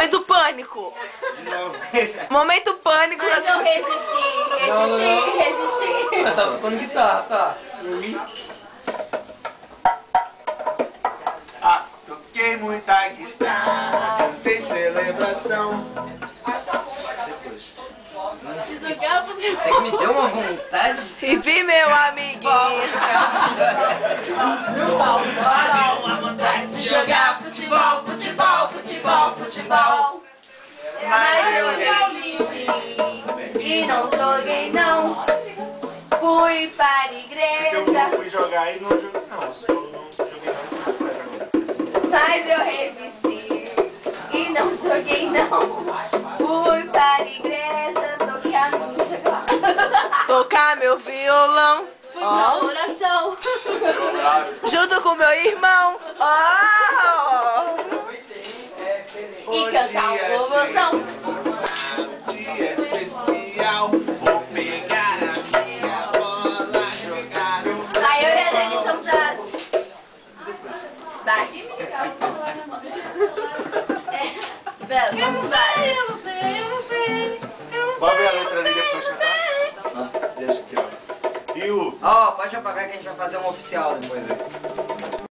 Momento pânico. Momento pânico. Mas eu resisti. Mas tava tocando guitarra, tá? E aí? Ah, toquei muita guitarra, cantei celebração. Você que me deu uma vontade. E vi meu amiguinho. Uma vontade de jogar futebol, futebol, futebol, futebol. Mas eu resisti e não joguei não. Fui para a Eu igreja, fui jogar e não joguei não. Se eu não joguei não, mas eu resisti e não joguei não. Fui para a igreja, tocar música. Tocar meu violão. Fui pra oração. Junto com meu irmão. E cantar o forrozão. dia especial, vou pegar a minha bola, jogar um... Aí eu e a Dani somos as... Bate. Eu não sei. Pode ver a letra ali depois cantar? Deixa aqui, ó. E o... Ó, pode apagar que a gente vai fazer um oficial depois aí.